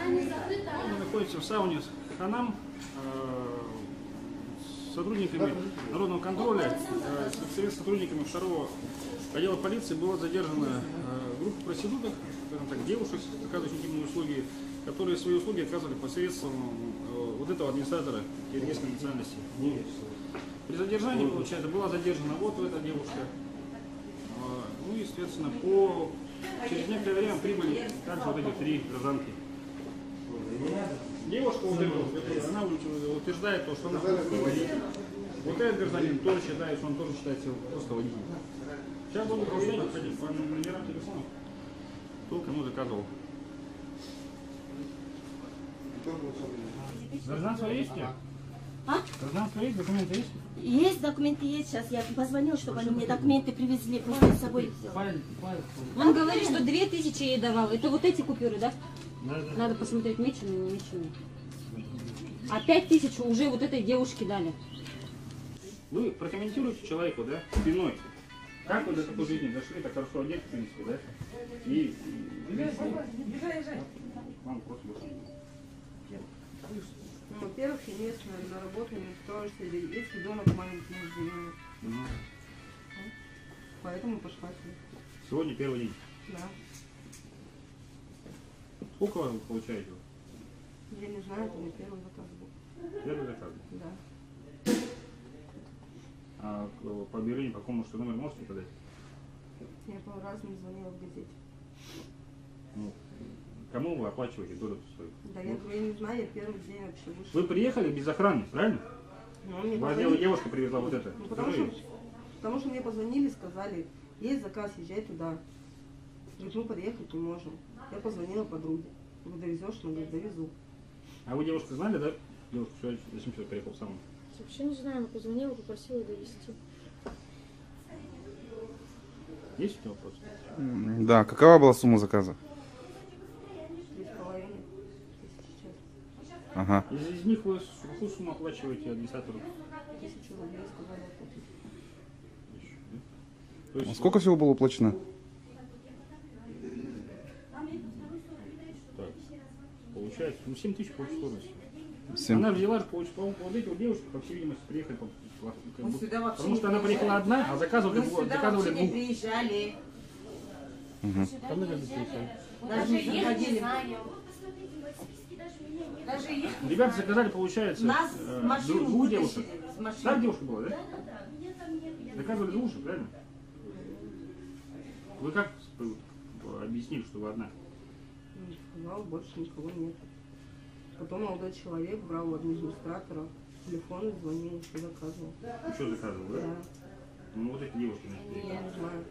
Мы находимся в сауне Ханам. С сотрудниками народного контроля, с сотрудниками второго отдела полиции была задержана группа проституток, скажем так, девушек, оказывающих интимные услуги, которые свои услуги оказывали посредством вот этого администратора киргизской национальности. При задержании, получается, была задержана вот эта девушка. Ну, естественно, через некоторое время прибыли также вот эти 3 гражданки. Девушка она утверждает, что она просто водитель. Вот этот гражданин тоже считает, что он тоже считается просто водителем. Сейчас будем проверять, кстати, по номерам телефонов, кто кому заказывал. Гражданство есть? А? Гражданство есть? Документы есть? Есть документы, есть. Сейчас я позвонил, чтобы они мне документы привезли, просто с собой взял. Он говорит, что 2000 ей давал. Это вот эти купюры, да? Да. Надо посмотреть, меченые, не меченые. А 5000 уже вот этой девушке дали. Вы прокомментируете человеку, да, спиной. Как вы до такой жизни дошли, так хорошо одет, в принципе, да? И вам просто ну, во-первых, я местная, на работу не устроишься, есть ребенок маленький, может, поэтому пошла сюда. Сегодня первый день. Да. Сколько вы получаете? Я не знаю, это мой первый заказ был. Первый заказ? Да. А по объявлению, по какому что номер можете подать? Я пару раз не звонила в газете. Ну, кому вы оплачиваете долю свою? Да, я не знаю, я первый день вообще вышла. Вы приехали без охраны, правильно? Ну, мне Вас девушка привезла вот это. Ну, потому что мне позвонили, сказали, есть заказ, езжай туда. Говорит, мы подъехать не можем. Я позвонила подруге. Вы довезешь? Она говорит, довезу. А вы девушку знали, да? Девушка, зачем сюда приехал сам? Вообще не знаю, она позвонила, попросила довезти. Есть у тебя вопрос? Да, какова была сумма заказа? 3,5 тысячи сейчас. Ага. Из них вы какую сумму оплачиваете администратору? 1000 рублей сказали оплатить. То есть, Сколько всего было уплачено? так, получается, 7 тысяч по стоимости. 7. Она взяла же, по-моему, вот эти вот девушки, по всей видимости, приехали, потому что она не приехала одна, а заказывали Мы сюда вообще не двух. приезжали. Там, наверное, приехали. Даже не заходили. Даже их Ребята заказали, получается, нас машину двух девушек. вытащили с машины. Так девушка была, да? Заказывали двух, правильно? Вы как объяснили, что вы одна? Сказал, больше никого нет. Потом молодой человек брал у администратора телефон и звонил, что заказывал. Что заказывал, да? Да. Ну вот эти девушки, значит, Я не знаю.